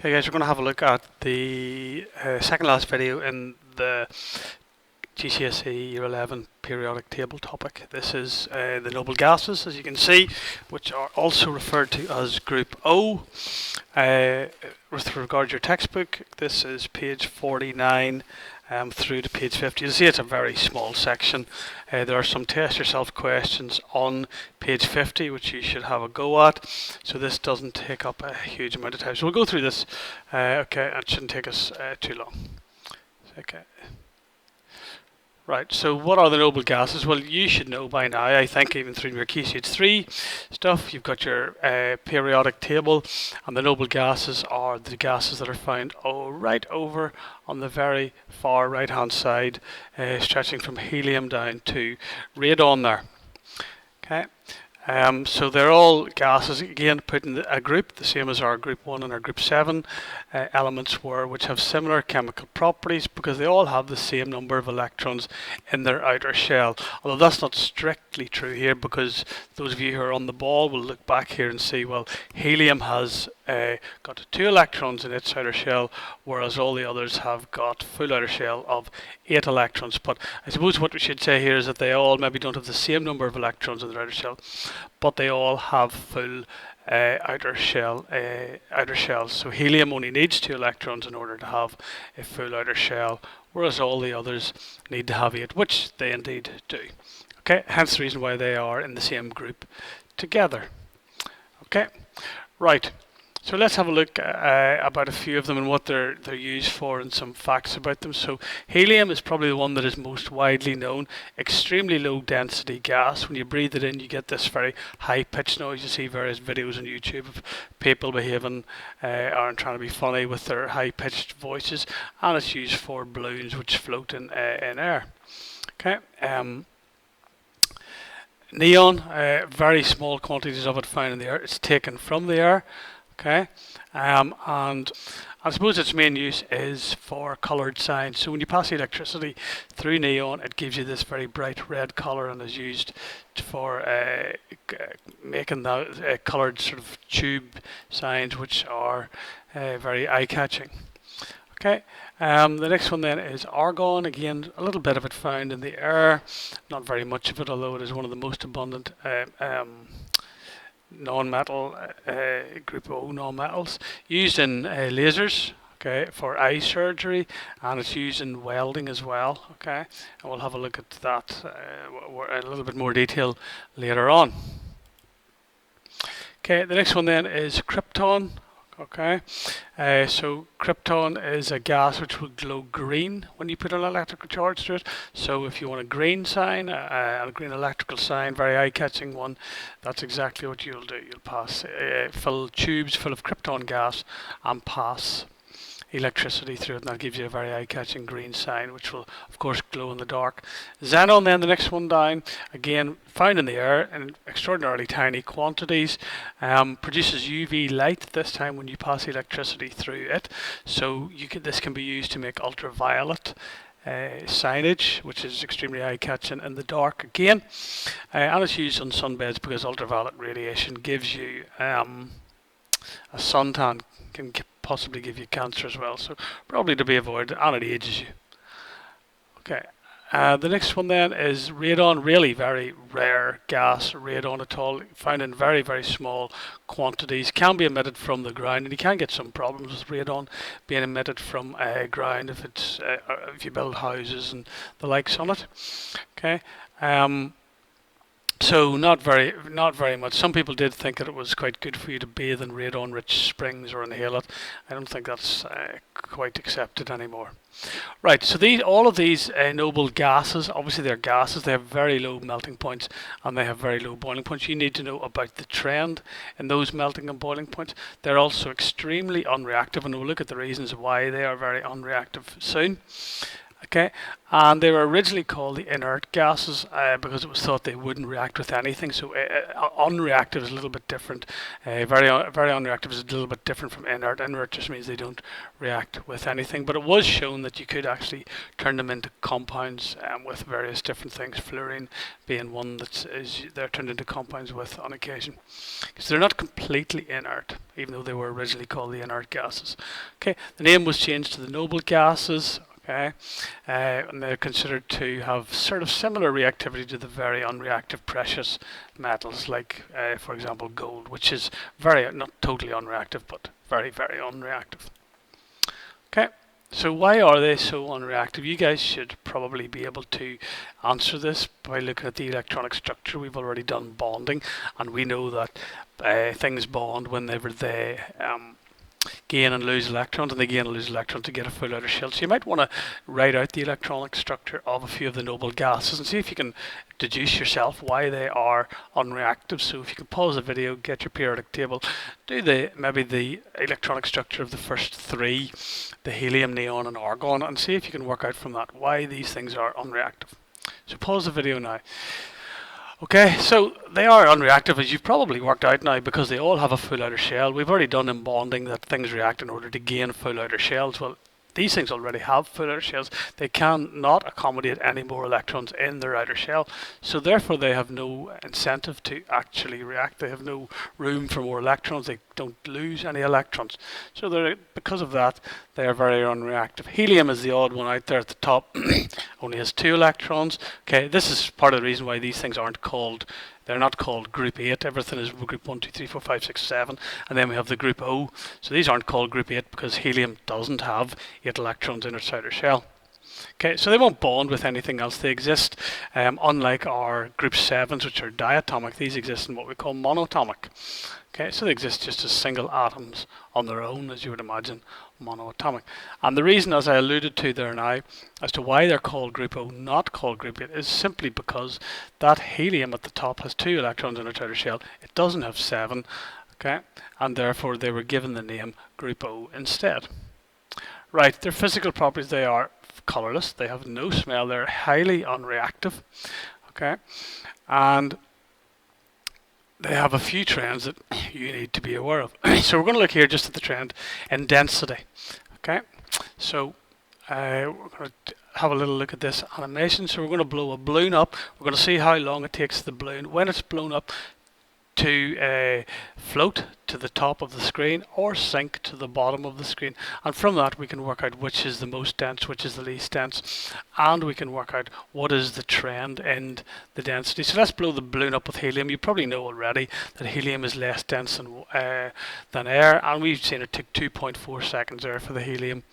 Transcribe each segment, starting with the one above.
Okay guys, we're going to have a look at the second last video in the GCSE Year 11 periodic table topic. This is the noble gases, as you can see, which are also referred to as Group O. With regard to your textbook, this is page 49 through to page 50. You'll see it's a very small section. There are some test yourself questions on page 50 which you should have a go at, so this doesn't take up a huge amount of time. So we'll go through this. Okay, it shouldn't take us too long. Okay. Right, so what are the noble gases? Well, you should know by now, I think, even through your Key Stage 3 stuff. You've got your periodic table, and the noble gases are the gases that are found right over on the very far right hand side, stretching from helium down to radon there. Okay. So they're all gases, again, put in a group, the same as our Group 1 and our Group 7 elements were, which have similar chemical properties because they all have the same number of electrons in their outer shell. Although that's not strictly true here, because those of you who are on the ball will look back here and see, well, helium has got 2 electrons in its outer shell, whereas all the others have got full outer shell of 8 electrons. But I suppose what we should say here is that they all maybe don't have the same number of electrons in their outer shell, but they all have full outer shells. So helium only needs 2 electrons in order to have a full outer shell, whereas all the others need to have 8, which they indeed do. Okay, hence the reason why they are in the same group together. Okay, right. So let's have a look about a few of them and what they're used for and some facts about them. So helium is probably the one that is most widely known. Extremely low density gas. When you breathe it in, you get this very high pitched noise. You see various videos on YouTube of people behaving or trying to be funny with their high pitched voices, and it's used for balloons which float in air. Okay. Neon, very small quantities of it found in the air. It's taken from the air. Okay, and I suppose its main use is for coloured signs. So when you pass electricity through neon, it gives you this very bright red colour and is used for making the coloured sort of tube signs, which are very eye-catching. Okay, the next one then is argon. Again, a little bit of it found in the air, not very much of it, although it is one of the most abundant non-metal, Group O non-metals, used in lasers, okay, for eye surgery, and it's used in welding as well. Okay, and we'll have a look at that in a little bit more detail later on. Okay, the next one then is krypton. Okay, so krypton is a gas which will glow green when you put an electrical charge to it. So if you want a green sign, a green electrical sign, very eye-catching one, that's exactly what you'll do. You'll pass fill tubes full of krypton gas and pass electricity through it, and that gives you a very eye-catching green sign, which will of course glow in the dark. Xenon then, the next one down, again found in the air in extraordinarily tiny quantities, produces UV light this time when you pass electricity through it. So this can be used to make ultraviolet signage, which is extremely eye-catching in the dark again, and it's used on sunbeds because ultraviolet radiation gives you a suntan, can possibly give you cancer as well, so probably to be avoided, and it ages you. Okay, the next one then is radon. Really very rare gas, radon at all, found in very, very small quantities, can be emitted from the ground, and you can get some problems with radon being emitted from ground if you build houses and the likes on it. Okay. So not very much. Some people did think that it was quite good for you to bathe in radon-rich springs or inhale it. I don't think that's quite accepted anymore. Right, so all of these noble gases, obviously they're gases, they have very low melting points and they have very low boiling points. You need to know about the trend in those melting and boiling points. They're also extremely unreactive, and we'll look at the reasons why they are very unreactive soon. Okay, and they were originally called the inert gases because it was thought they wouldn't react with anything. So unreactive is a little bit different. Very unreactive is a little bit different from inert. Inert just means they don't react with anything. But it was shown that you could actually turn them into compounds with various different things. Fluorine being one they're turned into compounds with on occasion. So they're not completely inert, even though they were originally called the inert gases. Okay, the name was changed to the noble gases. Okay, and they're considered to have sort of similar reactivity to the very unreactive precious metals, like, for example, gold, which is not totally unreactive, but very, very unreactive. Okay, so why are they so unreactive? You guys should probably be able to answer this by looking at the electronic structure. We've already done bonding, and we know that things bond whenever they gain and lose electrons, and they gain and lose electrons to get a full outer shell. So you might want to write out the electronic structure of a few of the noble gases and see if you can deduce yourself why they are unreactive. So if you can pause the video, get your periodic table, do maybe the electronic structure of the first three, the helium, neon and argon, and see if you can work out from that why these things are unreactive. So pause the video now. Okay, so they are unreactive, as you've probably worked out now, because they all have a full outer shell. We've already done in bonding that things react in order to gain full outer shells. Well, these things already have full outer shells. They cannot accommodate any more electrons in their outer shell, so therefore they have no incentive to actually react. They have no room for more electrons. They don't lose any electrons. So because of that, they are very unreactive. Helium is the odd one out there at the top. Only has 2 electrons. Okay, this is part of the reason why these things they're not called group 8. Everything is group 1, 2, 3, 4, 5, 6, 7. And then we have the group O. So these aren't called group 8 because helium doesn't have 8 electrons in its outer shell. Okay, so they won't bond with anything else. They exist, unlike our group 7s, which are diatomic. These exist in what we call monatomic. Okay, so they exist just as single atoms on their own, as you would imagine, monoatomic. And the reason, as I alluded to there now, as to why they're called group O, not called group 8, is simply because that helium at the top has 2 electrons in its outer shell. It doesn't have 7, okay, and therefore they were given the name group O instead. Right, their physical properties, they are colorless, they have no smell, they're highly unreactive, okay, and they have a few trends that you need to be aware of. So we're going to look here just at the trend in density. Okay, so we're going to have a little look at this animation. So we're going to blow a balloon up. We're going to see how long it takes the balloon, when it's blown up, to float to the top of the screen or sink to the bottom of the screen, and from that we can work out which is the most dense, which is the least dense, and we can work out what is the trend in the density. So let's blow the balloon up with helium. You probably know already that helium is less dense than air, and we've seen it take 2.4 seconds there for the helium.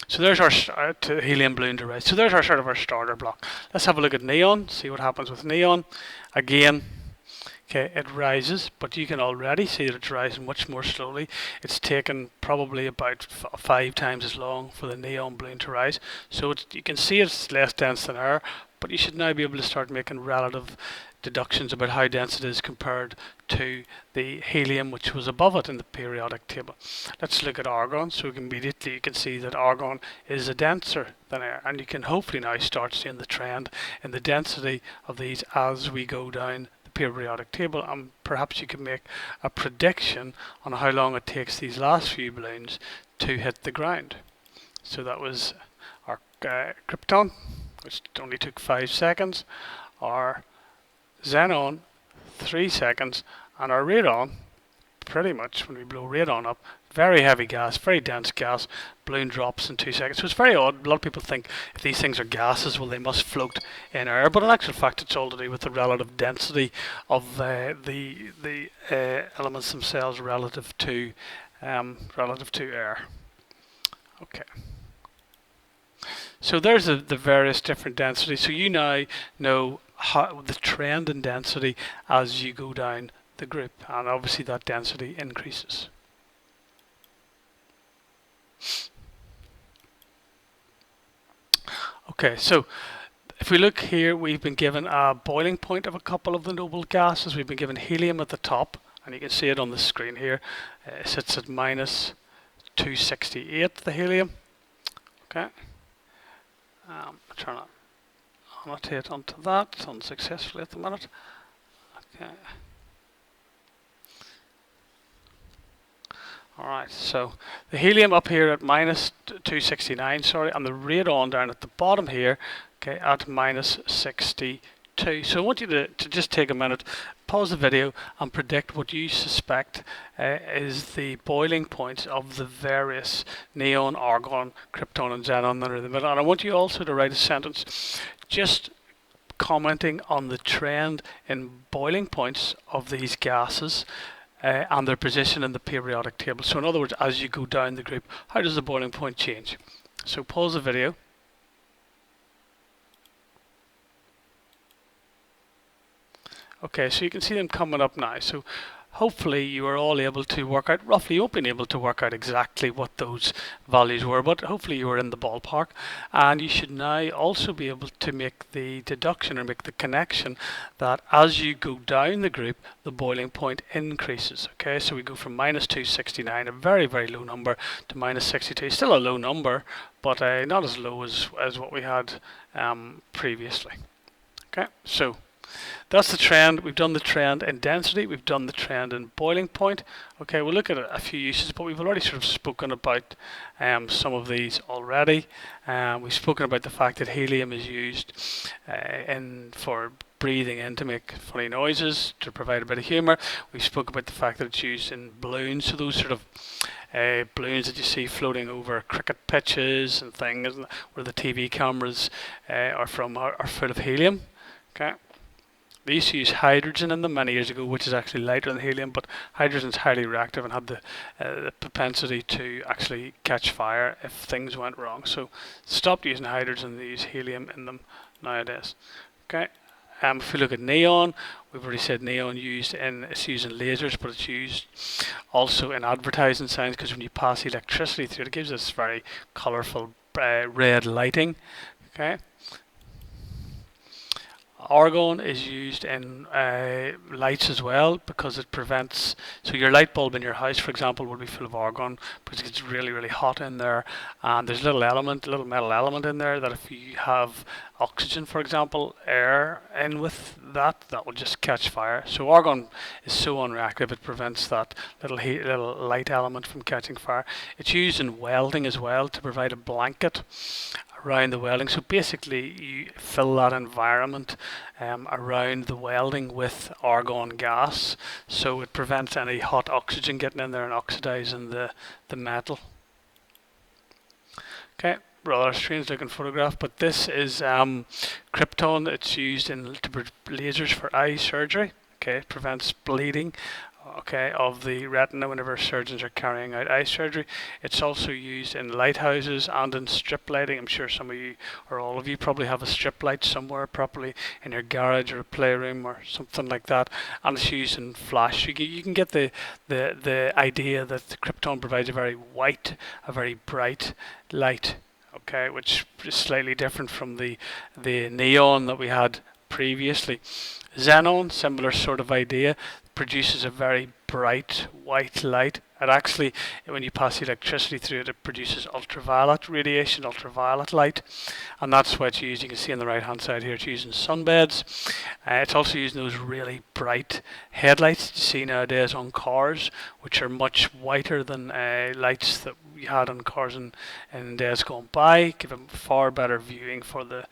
So there's our helium balloon to rise. So there's our sort of our starter block. Let's have a look at neon, see what happens with neon. Again, okay, it rises, but you can already see that it's rising much more slowly. It's taken probably about 5 times as long for the neon balloon to rise. So you can see it's less dense than air, but you should now be able to start making relative deductions about how dense it is compared to the helium, which was above it in the periodic table. Let's look at argon. So immediately you can see that argon is denser than air, and you can hopefully now start seeing the trend in the density of these as we go down periodic table, and perhaps you can make a prediction on how long it takes these last few balloons to hit the ground. So that was our krypton, which only took 5 seconds, our xenon 3 seconds, and our radon, pretty much when we blow radon up, very heavy gas, very dense gas, balloon drops in 2 seconds. So it's very odd. A lot of people think if these things are gases, well, they must float in air, but in actual fact it's all to do with the relative density of the elements themselves relative to air. Okay, so there's the various different densities. So you now know how the trend in density as you go down the group, and obviously that density increases. Okay, so if we look here, we've been given a boiling point of a couple of the noble gases. We've been given helium at the top, and you can see it on the screen here. It sits at minus 268, the helium. Okay, I'm trying to annotate onto that. It's unsuccessfully at the minute. Okay. Alright, so the helium up here at minus 269, and the radon down at the bottom here, okay, at minus 62. So I want you to just take a minute, pause the video and predict what you suspect is the boiling point of the various neon, argon, krypton and xenon that are in the middle. And I want you also to write a sentence just commenting on the trend in boiling points of these gases and their position in the periodic table. So in other words, as you go down the group, how does the boiling point change? So pause the video. Okay, so you can see them coming up now. So hopefully you are all able to work out, roughly you won't be able to work out exactly what those values were, but hopefully you were in the ballpark. And you should now also be able to make the deduction or make the connection that as you go down the group, the boiling point increases. Okay, so we go from minus 269, a very, very low number, to minus 62. Still a low number, but not as low as what we had previously. Okay, so that's the trend. We've done the trend in density. We've done the trend in boiling point. Okay, we'll look at a few uses, but we've already sort of spoken about some of these already. We've spoken about the fact that helium is used for breathing in to make funny noises, to provide a bit of humour. We spoke about the fact that it's used in balloons, so those sort of balloons that you see floating over cricket pitches and things, where the TV cameras are full of helium. Okay. They used to use hydrogen in them many years ago, which is actually lighter than helium, but hydrogen is highly reactive and had the propensity to actually catch fire if things went wrong. So stopped using hydrogen, they use helium in them nowadays. Okay. If we look at neon, we've already said neon it's used in lasers, but it's used also in advertising signs, because when you pass electricity through it, it gives this very colourful red lighting. Okay. Argon is used in lights as well, because it prevents, so your light bulb in your house, for example, would be full of argon because it gets really, really hot in there, and there's a little metal element in there that if you have oxygen, for example, air in with that will just catch fire. So argon is so unreactive, it prevents that little light element from catching fire. It's used in welding as well to provide a blanket around the welding. So basically you fill that environment around the welding with argon gas, so it prevents any hot oxygen getting in there and oxidizing the metal. Okay, rather strange looking photograph, but this is krypton. It's used in lasers for eye surgery. Okay, it prevents bleeding, okay, of the retina whenever surgeons are carrying out eye surgery. It's also used in lighthouses and in strip lighting. I'm sure some of you, or all of you, probably have a strip light somewhere properly in your garage or a playroom or something like that. And it's used in flash. You can get the idea that the krypton provides a very white, a very bright light. Okay, which is slightly different from the neon that we had previously. Xenon, similar sort of idea, produces a very bright white light. It actually, when you pass electricity through it, it produces ultraviolet radiation, ultraviolet light, and that's what it's used. You can see on the right hand side here, it's used in sunbeds. It's also used in those really bright headlights you see nowadays on cars, which are much whiter than lights that we had on cars in days gone by, give a far better viewing for the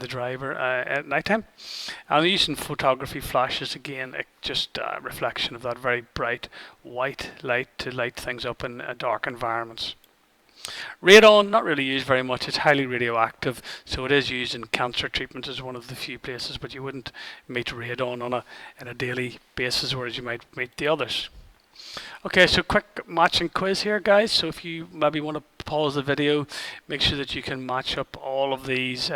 driver at night time. And using photography flashes, again, just a reflection of that very bright white light to light things up in dark environments. Radon, not really used very much. It's highly radioactive, so it is used in cancer treatments as one of the few places, but you wouldn't meet radon on a daily basis, whereas you might meet the others. Okay, so quick matching quiz here, guys. So if you maybe want to pause the video, make sure that you can match up all of these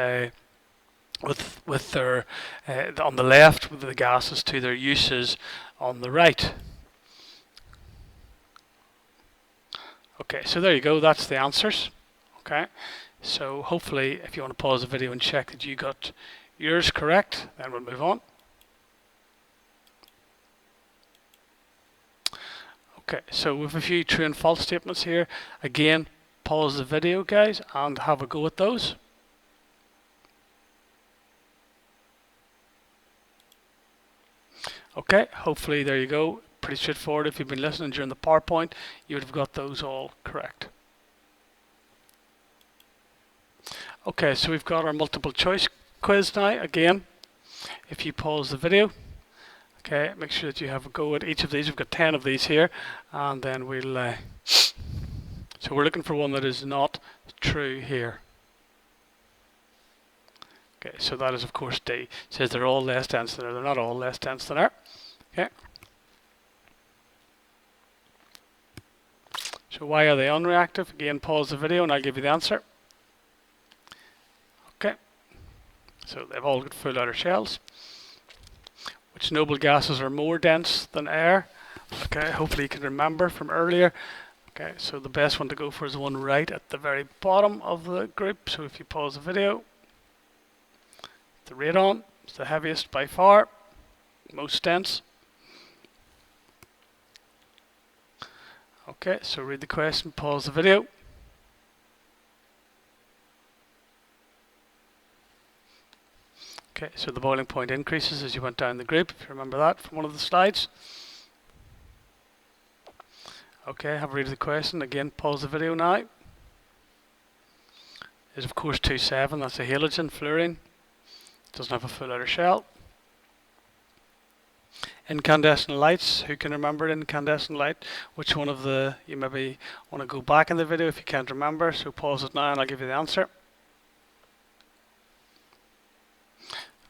with their on the left with the gases to their uses on the right. Okay, so there you go. That's the answers. Okay, so hopefully, if you want to pause the video and check that you got yours correct, then we'll move on. Okay, so we have a few true and false statements here. Again, pause the video, guys, and have a go at those. Okay, hopefully there you go. Pretty straightforward. If you've been listening during the PowerPoint, you would have got those all correct. Okay, so we've got our multiple choice quiz now. Again, if you pause the video, Okay, make sure that you have a go at each of these. We've got 10 of these here, and then we'll so we're looking for one that is not true here. Okay, so that is of course D. It says they're all less dense than air. They're not all less dense than air. Okay. So why are they unreactive? Again, pause the video and I'll give you the answer. Okay. So they've all got full outer shells. Which noble gases are more dense than air? Okay, hopefully you can remember from earlier. Okay, so the best one to go for is the one right at the very bottom of the group. So if you pause the video, the radon is the heaviest by far, most dense. Okay, so read the question, pause the video. Okay, so the boiling point increases as you went down the group, if you remember that from one of the slides. Okay, have a read of the question. Again, pause the video now. Is of course 2,7, that's a halogen, fluorine. Doesn't have a full outer shell. Incandescent lights, who can remember incandescent light? Which one of the, you maybe want to go back in the video if you can't remember, so pause it now and I'll give you the answer.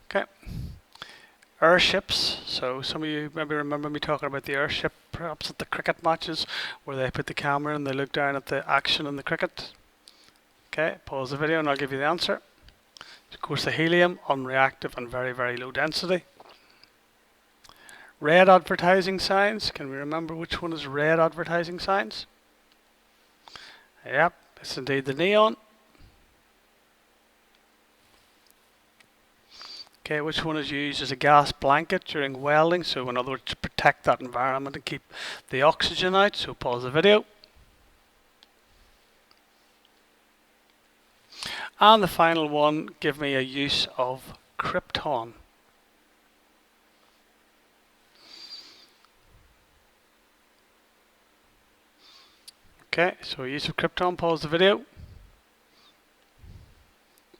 Okay. Airships, so some of you maybe remember me talking about the airship, perhaps at the cricket matches, where they put the camera and they look down at the action in the cricket. Okay, pause the video and I'll give you the answer. Of course the helium, unreactive and very, very low density. Red advertising signs, can we remember which one is red advertising signs? Yep, it's indeed the neon. Okay, which one is used as a gas blanket during welding? So in other words, to protect that environment and keep the oxygen out. So pause the video. And the final one, give me a use of krypton. Okay, so use of krypton, pause the video.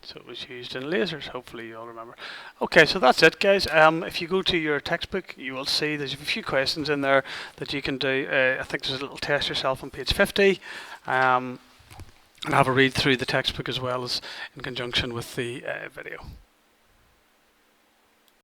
So it was used in lasers, hopefully you all remember. Okay, so that's it guys. If you go to your textbook, you will see there's a few questions in there that you can do. I think there's a little test yourself on page 50. And have a read through the textbook as well as in conjunction with the video.